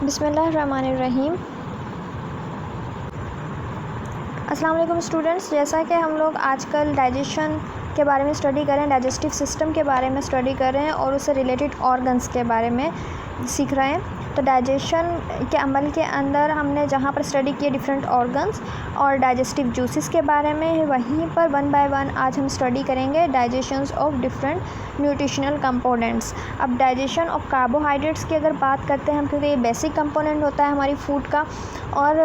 बिस्मिल्लाहिर्रहमानिर्रहीम। अस्सलाम वालेकुम स्टूडेंट्स। जैसा कि हम लोग आजकल डाइजेशन के बारे में स्टडी कर रहे हैं, डाइजेस्टिव सिस्टम के बारे में स्टडी कर रहे हैं और उससे रिलेटेड ऑर्गन्स के बारे में सीख रहे हैं। तो डाइजेशन के अमल के अंदर हमने जहाँ पर स्टडी किए डिफरेंट ऑर्गन्स और डाइजेस्टिव जूसेस के बारे में, वहीं पर वन बाय वन आज हम स्टडी करेंगे digestions of different nutritional components. अब डाइजेशन ऑफ कार्बोहाइड्रेट्स की अगर बात करते हैं हम, क्योंकि ये बेसिक कंपोनेंट होता है हमारी फूड का, और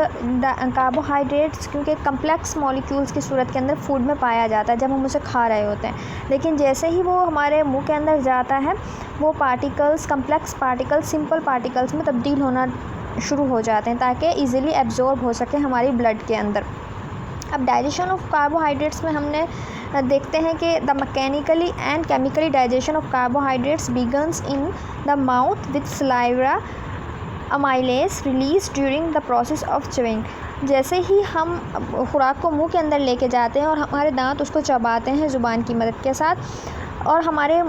कार्बोहाइड्रेट्स क्योंकि कम्प्लेक्स मॉलिक्यूल्स की सूरत के अंदर फूड में पाया जाता है जब हम उसे खा रहे होते हैं। लेकिन जैसे ही वो हमारे मुंह के अंदर जाता है, वो particles, complex particles simple particles में तब्दील होना शुरू हो जाते हैं ताकि इजीली एब्जॉर्ब हो सके हमारी ब्लड के अंदर। अब डाइजेशन ऑफ कार्बोहाइड्रेट्स में हमने देखते हैं कि the mechanically and chemically digestion of carbohydrates begins in the mouth with saliva amylase release during the process of chewing. जैसे ही हम खुराक को मुंह के अंदर लेके जाते हैं और हमारे दांत उसको चबाते हैं ज़ुबान की मदद के साथ, और हमारे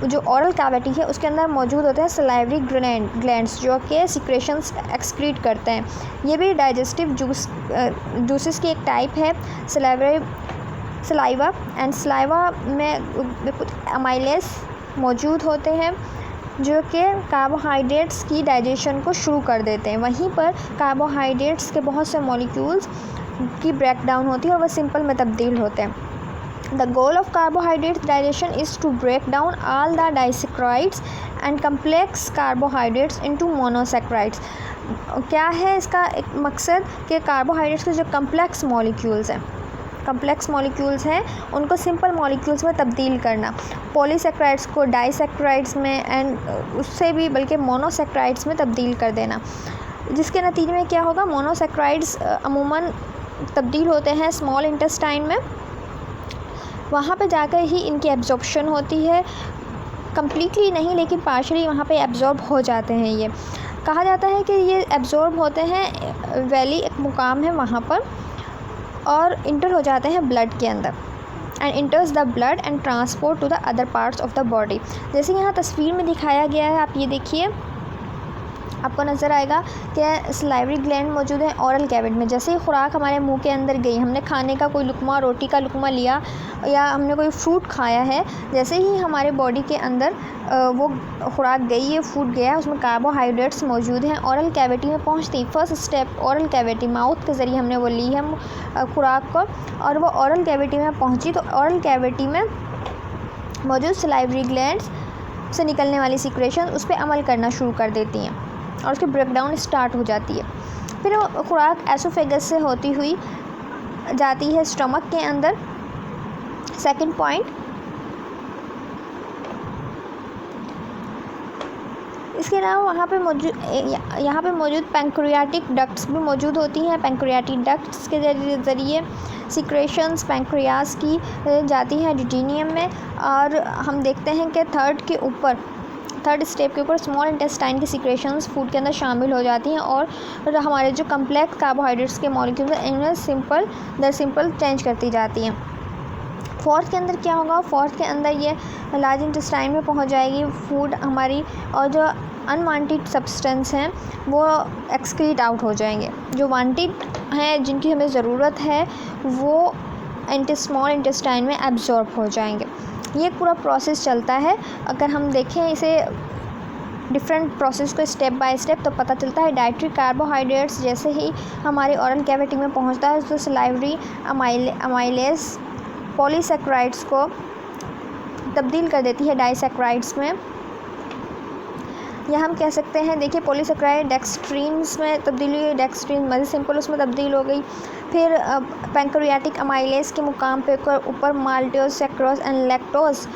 जो ओरल कैविटी है उसके अंदर मौजूद होते हैं सलाइवरी ग्लैंड्स जो कि सिक्रेशंस एक्सक्रीट करते हैं। ये भी डाइजेस्टिव जूसेस की एक टाइप है, सलाइवा एंड सलाइवा में कुछ अमाइलेज मौजूद होते हैं जो कि कार्बोहाइड्रेट्स की डाइजेशन को शुरू कर देते हैं। वहीं पर कार्बोहाइड्रेट्स के बहुत से मॉलिक्यूल्स की ब्रेकडाउन होती है और वह सिंपल में तब्दील होते हैं। The goal of carbohydrates digestion is to break down all the disaccharides and complex carbohydrates into monosaccharides। क्या है इसका एक मकसद कि कार्बोहाइड्रेट्स के जो कम्प्लेक्स मॉलिक्यूल्स हैं उनको सिंपल मॉलिक्यूल्स में तब्दील करना, पॉलीसैक्राइड्स को डाइसैक्राइड्स में एंड उससे भी बल्कि मोनोसैक्राइड्स में तब्दील कर देना, जिसके नतीजे में क्या होगा, मोनोसैक्राइड्स अमूमन तब्दील होते हैं स्मॉल इंटेस्टाइन में। वहाँ पे जाकर ही इनकी एब्जॉर्प्शन होती है, कम्प्लीटली नहीं लेकिन पार्शली वहाँ पे एब्जॉर्ब हो जाते हैं। ये कहा जाता है कि ये एब्जॉर्ब होते हैं, वैली एक मुकाम है वहाँ पर, और इंटर हो जाते हैं ब्लड के अंदर and enters the blood and transport to the other parts of the body. जैसे यहाँ तस्वीर में दिखाया गया है, आप ये देखिए, आपको नज़र आएगा कि सलाइवरी ग्लैंड मौजूद है ओरल कैविटी में। जैसे ही खुराक हमारे मुंह के अंदर गई, हमने खाने का कोई लुकमा, रोटी का लुकमा लिया या हमने कोई फ्रूट खाया है, जैसे ही हमारे बॉडी के अंदर वो खुराक गई, ये फूड गया, उसमें कार्बोहाइड्रेट्स मौजूद हैं। ओरल कैविटी में पहुंचती first step oral cavity, mouth के ज़रिए हमने वो ली है खुराक को, और वो ओरल कैविटी में पहुंची तो ओरल कैविटी में मौजूद सलाइवरी ग्लैंड्स से निकलने वाली सिक्रेशन उस पर अमल करना शुरू कर देती हैं और उसकी ब्रेकडाउन स्टार्ट हो जाती है। फिर खुराक एसोफेगस से होती हुई जाती है स्टमक के अंदर। सेकंड पॉइंट, इसके अलावा यहाँ पे मौजूद पैंक्रियाटिक डक्ट्स भी मौजूद होती हैं। पैंक्रियाटिक डक्ट्स के ज़रिए सिक्रेशंस पैंक्रियास की जाती है डिटेनियम में, और हम देखते हैं कि थर्ड स्टेप के ऊपर स्मॉल इंटेस्टाइन की सिक्रेशंस फूड के अंदर शामिल हो जाती हैं और हमारे जो कम्प्लेक्स कार्बोहाइड्रेट्स के मॉलिक्यूल्स हैं इनमें सिंपल चेंज करती जाती हैं। फोर्थ के अंदर क्या होगा, फोर्थ के अंदर ये लार्ज इंटेस्टाइन में पहुंच जाएगी फूड हमारी, और जो अनवांटेड सब्सटेंस हैं वो एक्सक्रीट आउट हो जाएंगे। जो वांटेड हैं, जिनकी हमें ज़रूरत है, वो स्मॉल इंटेस्टाइन में एब्जॉर्ब हो जाएंगे। ये पूरा प्रोसेस चलता है। अगर हम देखें इसे डिफरेंट प्रोसेस को स्टेप बाय स्टेप, तो पता चलता है डाइटरी कार्बोहाइड्रेट्स जैसे ही हमारे ओरल कैविटी में पहुंचता है तो सलाइवरी अमाइलेज पॉलीसैक्राइड्स को तब्दील कर देती है डाइसैक्राइड्स में। या हम कह सकते हैं, देखिए, पॉलीसैक्राइड डेक्सट्रीन्स में तब्दील हुई, डेक्सट्रीन मज़ीद सिंपल उसमें तब्दील हो गई। फिर पैंक्रियाटिक अमाइलेज के मुकाम पे ऊपर माल्टोज, सेक्रोज एंड लैक्टोज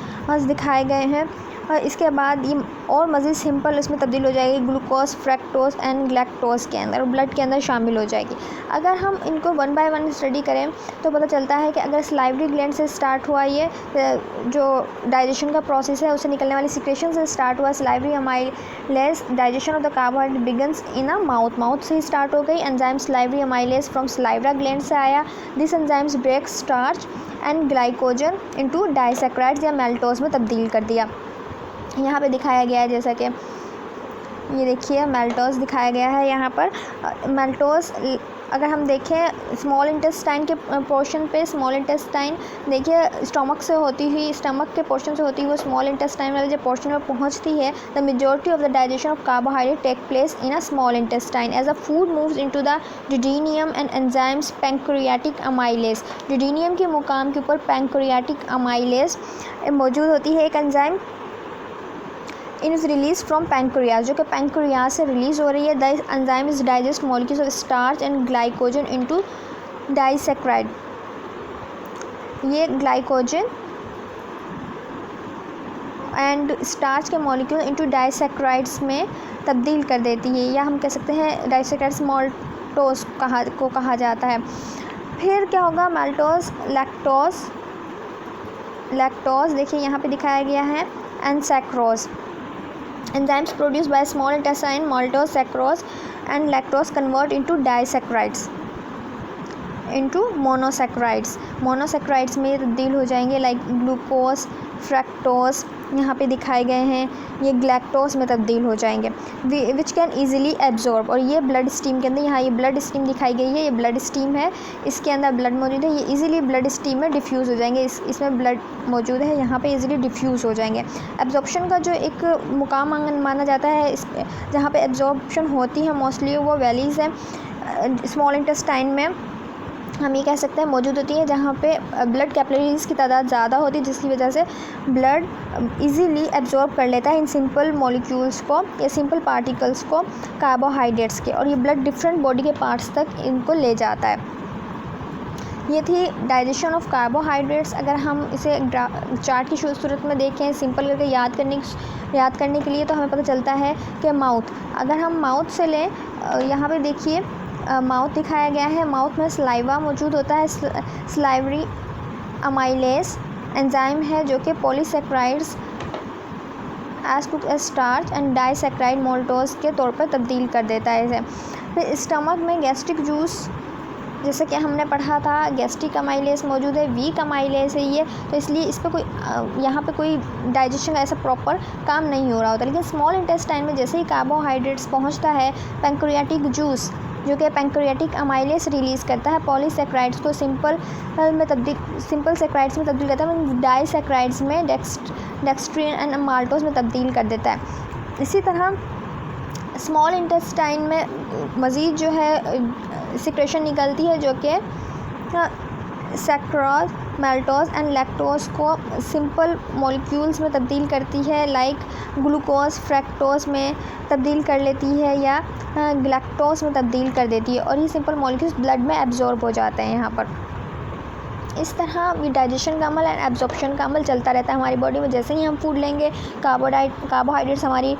दिखाए गए हैं, और इसके बाद ये और मज़ीद सिंपल इसमें तब्दील हो जाएगी ग्लूकोज, फ्रक्टोज एंड लैक्टोज के अंदर, ब्लड के अंदर शामिल हो जाएगी। अगर हम इनको वन बाय वन स्टडी करें तो पता चलता है कि अगर सलाइवरी ग्लैंड से स्टार्ट हुआ ये जो डाइजेशन का प्रोसेस है, उससे निकलने वाली सिक्रेशन से स्टार्ट हुआ salivary amylase, digestion of the carbohydrate begins in a mouth से ही स्टार्ट हो गई। Enzyme salivary amylase from salivary gland से आया। This enzymes break starch and glycogen into disaccharides या मेल्टोज में तब्दील कर दिया। यहाँ पे दिखाया गया है जैसा कि ये देखिए मैल्टोस दिखाया गया है यहाँ पर। मैल्टोस अगर हम देखें स्मॉल इंटेस्टाइन के पोर्शन पे, स्मॉल इंटेस्टाइन देखिए स्टमक से होती हुई, स्टमक के पोर्शन से होती हुई वो स्मॉल इंटेस्टाइन वाले जब पोर्शन में पहुँचती है, the majority of the digestion of carbohydrate take place in a small intestine as a food moves into the duodenum and enzymes pancreatic amylase. Duodenum के मुकाम के ऊपर पैंक्रियाटिक अमाइलेज मौजूद होती है, एक enzyme is release from pancreas, जो कि पैंक्रियाज से रिलीज़ हो रही है। The enzyme is digest molecules of starch and glycogen into disaccharide. ये ग्लाइकोजन एंड स्टार्च के मॉलिक्यूल इनटू डाइसैक्राइड्स में तब्दील कर देती है, या हम कह सकते हैं डाइसैक्राइड्स माल्टोस कहा जाता है। फिर क्या होगा, माल्टोस लैक्टोज देखिए यहाँ पे दिखाया गया है, and sucrose. Enzymes produced by small intestine, maltose, saccharose and lactose convert into disaccharides, into monosaccharides। monosaccharides में तब्दील हो जाएंगे, लाइक ग्लूकोज, फ्रैक्टोज यहाँ पे दिखाए गए हैं, ये ग्लैक्टोज में तब्दील हो जाएंगे, विच कैन ईजिली एब्जॉर्ब। और ये ब्लड स्ट्रीम के अंदर, यहाँ ये ब्लड स्ट्रीम दिखाई गई है, ये ब्लड स्ट्रीम है, इसके अंदर ब्लड मौजूद है, ये इजीली ब्लड स्ट्रीम में डिफ्यूज़ हो जाएंगे, इसमें ब्लड मौजूद है, यहाँ पे इजीली डिफ्यूज़ हो जाएंगे। एब्जॉर्प्शन का जो एक मुकाम माना जाता है इस जहाँ पे एब्जॉर्प्शन होती है मोस्टली वो वैलीज़ है स्मॉल इंटेस्टाइन में, हम ये कह सकते हैं मौजूद होती है, जहाँ पे ब्लड कैपिलरीज़ की तादाद ज़्यादा होती है, जिसकी वजह से ब्लड इजीली एब्जॉर्ब कर लेता है इन सिंपल मॉलिक्यूल्स को या सिंपल पार्टिकल्स को, कार्बोहाइड्रेट्स के, और ये ब्लड डिफरेंट बॉडी के पार्ट्स तक इनको ले जाता है। ये थी डाइजेशन ऑफ कार्बोहाइड्रेट्स। अगर हम इसे चार्ट की सूरत में देखें सिंपल करके याद करने के लिए, तो हमें पता चलता है कि माउथ, अगर हम माउथ से लें, यहाँ पे देखिए माउथ दिखाया गया है, माउथ में सलाइवा मौजूद होता है, सलाइवरी अमाइलेज एंजाइम है जो कि polysaccharides as to starch and disaccharide maltose के तौर पर तब्दील कर देता है इसे। फिर स्टमक में गैस्ट्रिक जूस, जैसे कि हमने पढ़ा था, गैस्ट्रिक अमाइलेज मौजूद है, वीक अमाइलेज है ये, तो इसलिए इस पर कोई यहाँ पे कोई डाइजेशन का ऐसा प्रॉपर काम नहीं हो रहा होता। लेकिन स्मॉल इंटेस्टाइन में जैसे ही कार्बोहाइड्रेट्स पहुँचता है, पैंक्रियाटिक जूस जो कि पैंक्रियाटिक अमाइलेज रिलीज़ करता है, पॉलीसैक्राइड्स को सिंपल सैक्राइड्स में तब्दील करता है, डाइसैक्राइड्स में डेक्स्ट्रिन एंड माल्टोज में तब्दील कर देता है। इसी तरह स्मॉल इंटेस्टाइन में मज़ीद जो है सिक्रेशन निकलती है जो कि सैक्रोज, माल्टोज एंड लैक्टोज को सिंपल मॉलिक्यूल्स में तब्दील करती है, लाइक ग्लूकोज, फ्रैक्टोज में तब्दील कर लेती है या ग्लैक्टोज में तब्दील कर देती है, और ये सिंपल मॉलिक्यूल्स ब्लड में एब्जॉर्ब हो जाते हैं यहाँ पर। इस तरह ये डाइजेशन का अमल एंड एब्जॉर्प्शन का अमल चलता रहता है हमारी बॉडी में। जैसे ही हम फूड लेंगे, कार्बोहाइड्रेट्स हमारी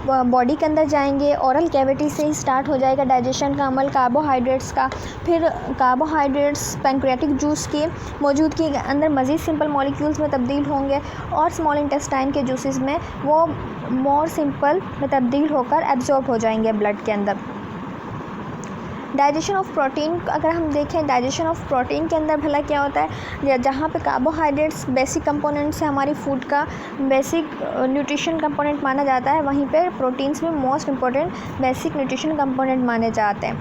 बॉडी के अंदर जाएंगे, ओरल कैविटी से ही स्टार्ट हो जाएगा डाइजेशन का अमल कार्बोहाइड्रेट्स का। फिर कार्बोहाइड्रेट्स पैंक्रियाटिक जूस की मौजूदगी के अंदर मज़ीद सिंपल मॉलिक्यूल्स में तब्दील होंगे, और स्मॉल इंटेस्टाइन के जूसेस में वो मोर सिंपल में तब्दील होकर एब्जॉर्ब हो जाएंगे ब्लड के अंदर। डाइजेशन ऑफ प्रोटीन, अगर हम देखें डाइजेशन ऑफ प्रोटीन के अंदर भला क्या होता है, जहाँ पे कार्बोहाइड्रेट्स बेसिक कंपोनेंट्स है हमारी फूड का, बेसिक न्यूट्रिशन कंपोनेंट माना जाता है, वहीं पे प्रोटीन्स में most important basic nutrition component माने जाते हैं।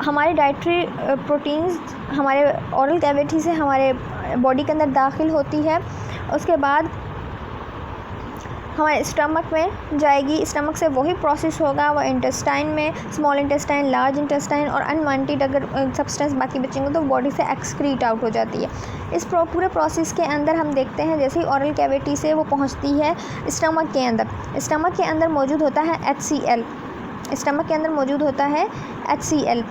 हमारी डाइटरी प्रोटीन्स हमारे ओरल कैविटी से हमारे बॉडी के अंदर दाखिल होती है, उसके बाद हमारे स्टमक में जाएगी, स्टमक से वही प्रोसेस होगा वो इंटेस्टाइन में, स्मॉल इंटेस्टाइन, लार्ज इंटेस्टाइन, और अनवांटेड अगर सब्सटेंस बाकी बचेंगे तो बॉडी से एक्सक्रीट आउट हो जाती है। इस पूरे प्रोसेस के अंदर हम देखते हैं जैसे ही ओरल कैविटी से वो पहुंचती है स्टमक के अंदर, स्टमक के अंदर मौजूद होता है HCl, स्टमक के अंदर मौजूद होता है HCl।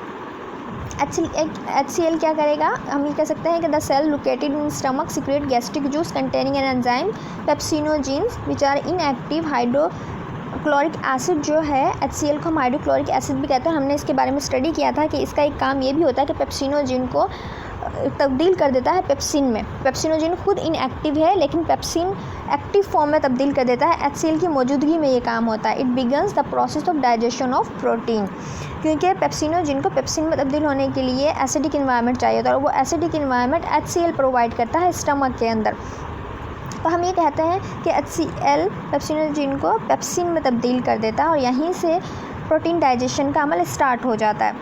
HCl क्या करेगा, हम ये कह सकते हैं कि the cell located in stomach secrete gastric juice containing an enzyme pepsinogens which are inactive hydrochloric acid. जो है HCl को हम हाइड्रोक्लोरिक एसिड भी कहते हैं। हमने इसके बारे में स्टडी किया था कि इसका एक काम ये भी होता है कि पेप्सिनोजेन को तब्दील कर देता है पेप्सिन में। पेप्सिनोजेन खुद इनएक्टिव है लेकिन पेप्सिन एक्टिव फॉर्म में तब्दील कर देता है। HCl की मौजूदगी में ये काम होता है। It begins the process of digestion of protein, क्योंकि पेप्सिनोजेन को पेप्सिन में तब्दील होने के लिए एसिडिक इन्वायरमेंट चाहिए होता है और वो एसिडिक इन्वायरमेंट HCl प्रोवाइड करता है स्टमक के अंदर। तो हम ये कहते हैं कि HCl पेप्सिनोजेन को पेप्सिन में तब्दील कर देता है और यहीं से प्रोटीन डाइजेशन का अमल स्टार्ट हो जाता है।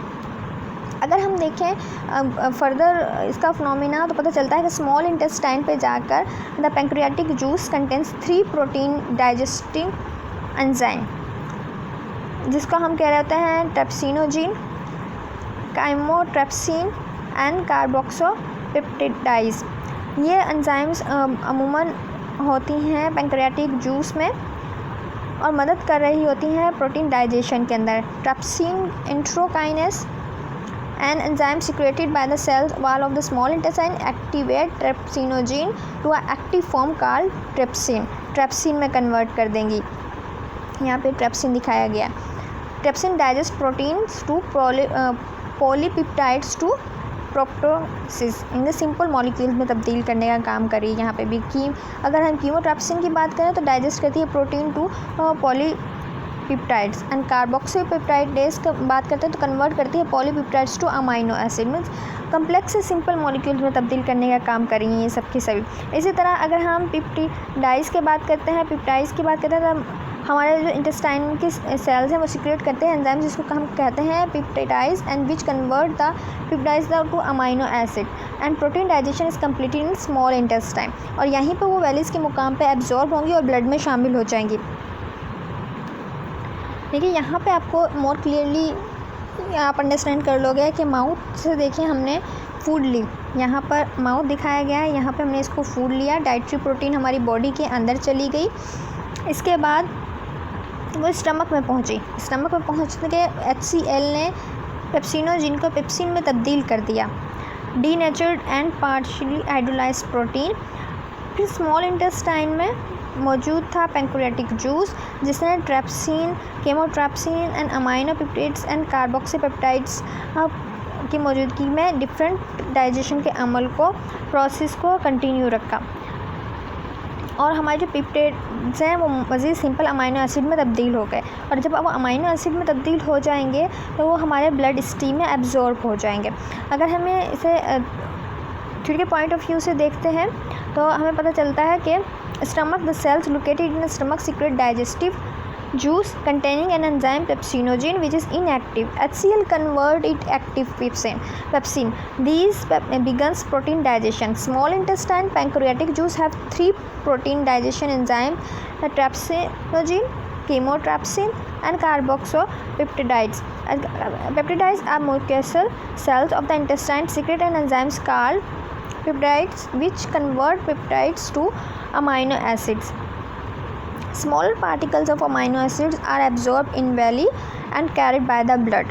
अगर हम देखें फर्दर इसका फिनोमिना तो पता चलता है कि स्मॉल इंटेस्टाइन पे जाकर the pancreatic juice contains 3 protein digesting enzyme, जिसको हम कह रहे होते हैं ट्रेप्सिनोजीन, काइमोट्रेप्सिन एंड कार्बोक्सोपेप्टिडाइज। ये एंजाइम्स अमूमन होती हैं पैंक्रियाटिक जूस में और मदद कर रही होती हैं प्रोटीन डाइजेशन के अंदर। ट्रेप्सिन इंट्रोकाइनेस an enzyme secreted by the cell wall of the small intestine activate trypsinogen to a active form called trypsin। ट्रेप्सिन में कन्वर्ट कर देंगी। यहाँ पे ट्रेप्सिन दिखाया गया। Trypsin digest proteins to polypeptides to proptosis, in simple molecules में तब्दील करने का काम कर रही है। यहाँ पे भी अगर हम कीमोट्रेप्सिन की बात करें तो डाइजेस्ट करती है protein to polypeptides and carboxypeptidase की बात करते हैं तो कन्वर्ट करती है polypeptides to amino acid. Means complex से सिंपल मॉलिक्यूल्स में तब्दील करने का काम कर रही हैं ये सब की सभी। इसी तरह अगर हम पेप्टिडाइज की बात करते हैं तो हमारे जो इंटेस्टाइन की सेल्स हैं वो सिक्रेट करते हैं एंजाइम जिसको हम कहते हैं peptidase and which convert the peptidase to amino acid and protein digestion is completed in small intestine. और यहीं पर वो वैलीज के मुकाम पे एब्जॉर्ब होंगी और ब्लड में शामिल हो जाएंगी। देखिए यहाँ पे आपको मोर क्लियरली आप अंडरस्टैंड कर लोगे कि माउथ से देखिए हमने फूड ली, यहाँ पर माउथ दिखाया गया है, यहाँ पे हमने इसको फूड लिया, डाइटरी प्रोटीन हमारी बॉडी के अंदर चली गई, इसके बाद वो स्टमक में पहुँची। स्टमक में पहुँचने के HCl ने पेप्सिनोजेन को पेप्सिन में तब्दील कर दिया, denatured and partially hydrolysed protein. फिर स्मॉल इंटेस्टाइन में मौजूद था पैंक्रियाटिक जूस जिसने ट्रेप्सिन, केमोट्रेप्सिन एंड अमाइनो पेप्टाइड्स एंड कार्बोक्सीपेप्टाइड्स की मौजूदगी में डिफरेंट डाइजेशन के अमल को प्रोसेस को कंटिन्यू रखा और हमारे जो पेप्टाइड्स हैं वो मज़ीद सिंपल अमाइनो एसिड में तब्दील हो गए। और जब वो अमाइनो एसिड में तब्दील हो जाएंगे तो वो हमारे ब्लड स्ट्रीम में एब्जॉर्ब हो जाएंगे। अगर हमें इसे थ्योरी के पॉइंट ऑफ व्यू से देखते हैं तो हमें पता चलता है कि stomach, the cells located in the stomach secrete digestive juice containing an enzyme pepsinogen which is inactive. HCl convert it active pepsin. These begins protein digestion. Small intestine pancreatic juice have 3 protein digestion enzymes: the trypsinogen, chemotrypsin and carboxypeptides. Peptides are mucosal cells of the intestine secrete an enzymes called peptides which convert peptides to amino acids. Small particles of amino acids are absorbed in belly and carried by the blood.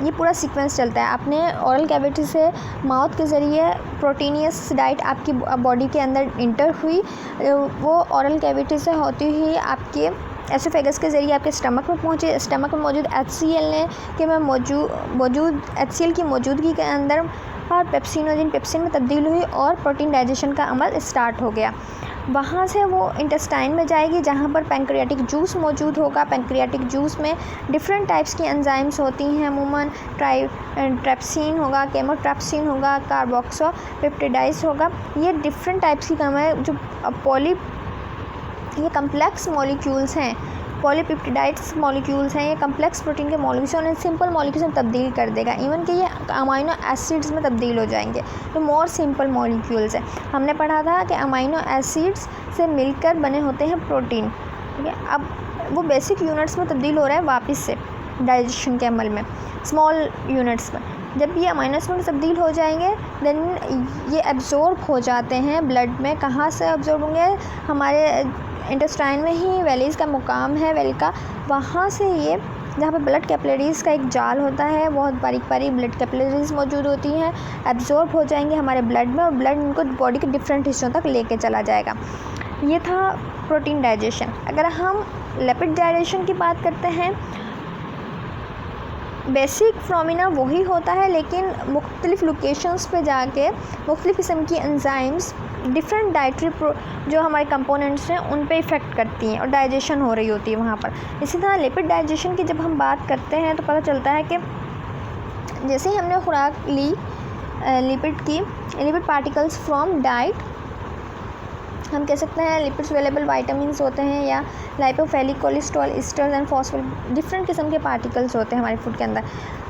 ये पूरा sequence चलता है। आपने oral cavity से mouth के ज़रिए proteinaceous diet आपकी body के अंदर इंटर हुई, वो ओरल कैविटी से होती हुई आपके एसोफेगस के ज़रिए आपके स्टमक में पहुँचे। स्टमक में मौजूद HCl ने कि मैं मौजूद HCl की मौजूदगी के अंदर और पेप्सिनोजेन पेप्सिन में तब्दील हुई और प्रोटीन डाइजेशन का अमल स्टार्ट हो गया। वहाँ से वो इंटेस्टाइन में जाएगी जहाँ पर पैंक्रियाटिक जूस मौजूद होगा। पैंक्रियाटिक जूस में डिफरेंट टाइप्स की एंजाइम्स होती हैं, अमूमन ट्रेप्सिन होगा, केमोट्रेप्सिन होगा, कार्बोक्सीपेप्टिडाइज होगा। ये डिफरेंट टाइप्स की काम है जो ये कम्प्लेक्स मॉलिक्यूल्स हैं, पॉलीपेप्टिडाइड्स मॉलिक्यूल्स हैं, ये कम्प्लेक्स प्रोटीन के मॉलिक्यूल्स हैं, सिंपल मॉलिक्यूल्स में तब्दील कर देगा। इवन कि ये अमाइनो एसिड्स में तब्दील हो जाएंगे तो मोर सिंपल मॉलिक्यूल्स हैं। हमने पढ़ा था कि अमाइनो एसिड्स से मिलकर बने होते हैं प्रोटीन, ठीक है। अब वो बेसिक यूनिट्स में तब्दील हो रहा है वापस से डाइजेशन के अमल में स्मॉल यूनिट्स में। जब ये अमाइनो एसिड में तब्दील हो जाएंगे देन ये एब्जॉर्ब हो जाते हैं ब्लड में। कहाँ से एब्जॉर्ब होंगे? हमारे इंटेस्टाइन में ही वैलीज़ का मुकाम है, वेल का, वहाँ से ये जहाँ पे ब्लड कैपिलरीज़ का एक जाल होता है, बहुत बारीक बारीक ब्लड कैपिलरीज़ मौजूद होती हैं, एब्जॉर्ब हो जाएंगे हमारे ब्लड में और ब्लड इनको बॉडी के डिफरेंट हिस्सों तक लेके चला जाएगा। ये था प्रोटीन डाइजेशन। अगर हम लिपिड डाइजेशन की बात करते हैं, बेसिक फिनोमिना वही होता है लेकिन मुख्तलिफ लोकेशंस पे जाके मुख्तलिफ किस्म की एंजाइम्स डिफरेंट डाइटरी जो हमारे कंपोनेंट्स हैं उन पे इफ़ेक्ट करती हैं और डाइजेशन हो रही होती है वहाँ पर। इसी तरह लिपिड डाइजेशन की जब हम बात करते हैं तो पता चलता है कि जैसे ही हमने खुराक ली लिपिड पार्टिकल्स फ्रॉम डाइट हम कह सकते हैं लिपिड सोल्यूबल वाइटामिन्स होते हैं या lipophilic cholesterol asters and phosphate different किस्म के पार्टिकल्स होते हैं हमारे फूड के अंदर।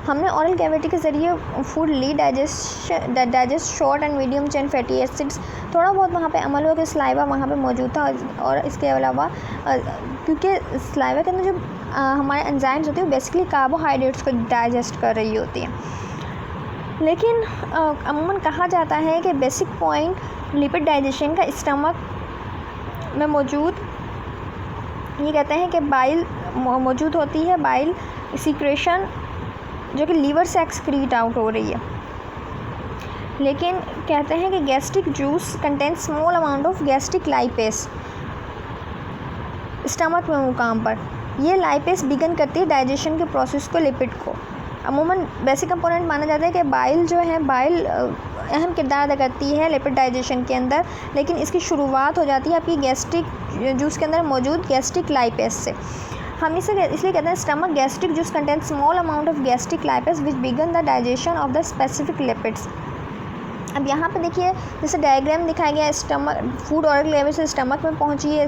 हमने ऑरल कैविटी के ज़रिए food digest short and medium chain fatty acids थोड़ा बहुत वहाँ पे अमल हुआ कि स्लाइवा वहाँ पे मौजूद था। और इसके अलावा क्योंकि स्लाइवा के अंदर जो हमारे एंजाइम्स होते हैं वो बेसिकली कार्बोहाइड्रेट्स को डाइजेस्ट कर रही होती है। लेकिन अमूमन कहा जाता है कि बेसिक पॉइंट लिपिड डाइजेशन का स्टमक में मौजूद, ये कहते हैं कि बाइल मौजूद होती है, बाइल सीक्रेशन जो कि लीवर से एक्सक्रीट आउट हो रही है। लेकिन कहते हैं कि gastric juice contain small amount of gastric lipase stomach में मुकाम पर। ये लाइपेस बिगन करती है डाइजेशन के प्रोसेस को, लिपिड को। अमूमन बेसिक कंपोनेंट माना जाता है कि बाइल जो है, बाइल अहम किरदार अदा करती है लिपिड डाइजेशन के अंदर, लेकिन इसकी शुरुआत हो जाती है आपकी गैस्ट्रिक जूस के अंदर मौजूद गैस्ट्रिक लाइपेस से। हम इसे इसलिए कहते हैं stomach gastric juice contain small amount of gastric lipase which begin the digestion of the specific lipids. अब यहाँ पे देखिए जैसे डायग्राम दिखाया गया है, स्टमक फूड ऑरल लेवल से स्टमक में पहुँची है,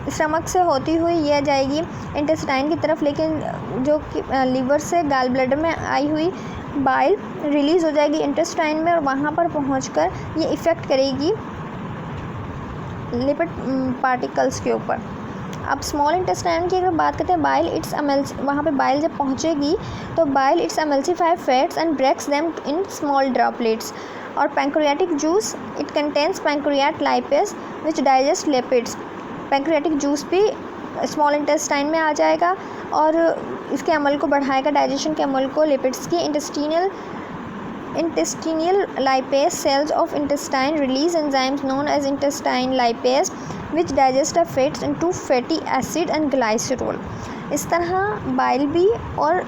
स्टमक से होती हुई यह जाएगी इंटेस्टाइन की तरफ, लेकिन जो कि लीवर से गाल ब्लैडर में आई हुई बाइल रिलीज़ हो जाएगी इंटेस्टाइन में और वहाँ पर पहुँचकर ये इफ़ेक्ट करेगी लिपिड पार्टिकल्स के ऊपर। अब स्मॉल इंटेस्टाइन की अगर बात करते हैं, बाइल इट्स वहाँ पे बाइल जब पहुँचेगी तो bile its emulsify fats and breaks them in small droplets. और pancreatic juice it contains pancreatic lipase which digest lipids. Pancreatic juice भी स्मॉल इंटेस्टाइन में आ जाएगा और इसके अमल को बढ़ाएगा, डाइजेशन के अमल को, लिपिड्स की। intestinal lipase cells of intestine release enzymes known as intestine lipase which digest the fats into fatty acid and glycerol। इस तरह बाइल भी और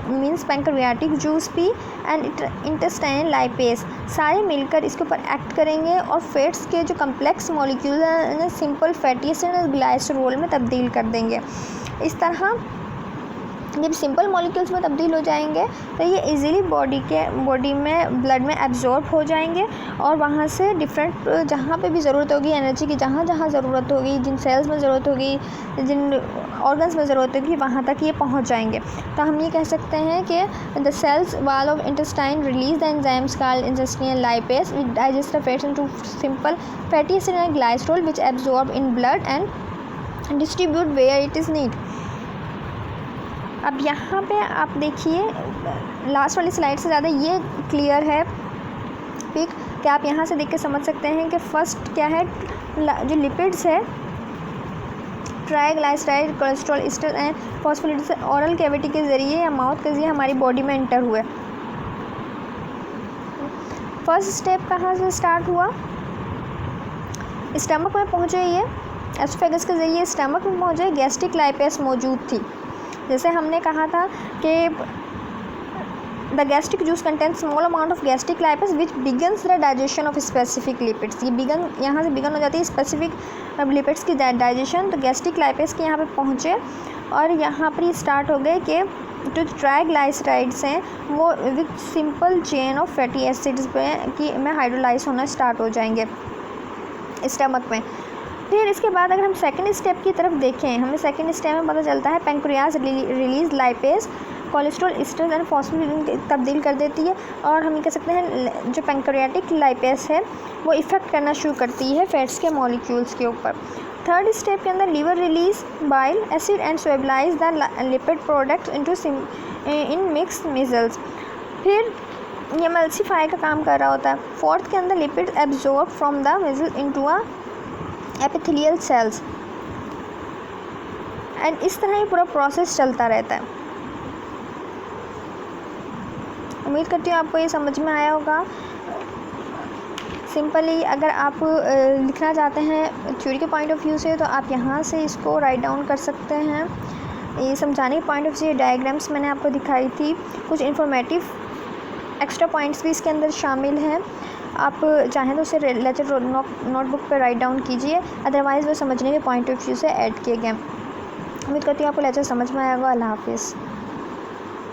मीन्स पैंक्रियाटिक जूस भी एंड इंटेस्टाइनल लाइपेस सारे मिलकर इसके ऊपर एक्ट करेंगे और फैट्स के जो कम्प्लेक्स मॉलिक्यूल हैं सिंपल फैटी एसिड और ग्लाइसरोल में तब्दील कर देंगे। इस तरह जब सिंपल मॉलिक्यूल्स में तब्दील हो जाएंगे तो ये इजीली बॉडी में ब्लड में एब्जॉर्ब हो जाएंगे और वहाँ से डिफरेंट जहाँ पे भी ज़रूरत होगी एनर्जी की, जहाँ जहाँ ज़रूरत होगी, जिन सेल्स में ज़रूरत होगी, जिन ऑर्गन्स में ज़रूरत होगी, वहाँ तक ये पहुँच जाएंगे। तो हम ये कह सकते हैं कि the cells wall of intestine release the enzymes called intestinal lipase which digest the fats into simple fatty acid and glycerol which absorb in blood and distribute where it is need. अब यहाँ पे आप देखिए last वाली slide से ज़्यादा ये clear है पिक कि आप यहाँ से देख के समझ सकते हैं कि फर्स्ट क्या है, जो लिपिड्स है triglyceride cholesterol ester and phospholipids oral cavity के ज़रिए या माउथ के ज़रिए हमारी बॉडी में एंटर हुए। फर्स्ट स्टेप कहाँ से स्टार्ट हुआ, स्टमक में पहुँचे, ये एसोफेगस के ज़रिए स्टमक में पहुँचे, गैस्ट्रिक लाइपेस मौजूद थी। जैसे हमने कहा था कि the gastric juice content small amount of gastric lipase which begins the digestion of specific lipids. ये बिगन यहाँ से बिगन हो जाती है स्पेसिफिक लिपिड्स की डाइजेशन। तो गैस्ट्रिक लाइपेस के यहाँ पे पहुँचे और यहाँ पर ये स्टार्ट हो गए कि जो ट्राइग्लाइसराइड्स हैं वो with simple chain of fatty acids में हाइड्रोलाइज होना स्टार्ट हो जाएंगे स्टमक में। फिर इसके बाद अगर हम सेकंड स्टेप की तरफ देखें, हमें सेकंड स्टेप में पता चलता है pancreas release lipase cholesterol ester and phospholipid तब्दील कर देती है और हम ये कह सकते हैं जो पैंक्रियाटिक लाइपेस है वो इफ़ेक्ट करना शुरू करती है फैट्स के मॉलिक्यूल्स के ऊपर। थर्ड स्टेप के अंदर liver release bile acid and stabilise the lipid products into in mix micelles. फिर ये एमल्सिफाई का काम कर रहा होता है। फोर्थ के अंदर lipid absorb from the missile into a epithelial cells and इस तरह ही पूरा प्रोसेस चलता रहता है। उम्मीद करती हूँ आपको ये समझ में आया होगा। सिंपली अगर आप लिखना चाहते हैं थ्योरी के पॉइंट ऑफ व्यू से तो आप यहाँ से इसको राइट डाउन कर सकते हैं। ये समझाने के पॉइंट ऑफ व्यू डायग्राम्स मैंने आपको दिखाई थी, कुछ इन्फॉर्मेटिव एक्स्ट्रा पॉइंट्स भी इसके अंदर शामिल हैं। आप चाहें तो उसे लेक्चर नोटबुक पर राइट डाउन कीजिए, अदरवाइज़ वो समझने के पॉइंट ऑफ व्यू से ऐड किए गए। उम्मीद करती हूँ आपको लेक्चर समझ में आया होगा। अल्लाह हाफिज़।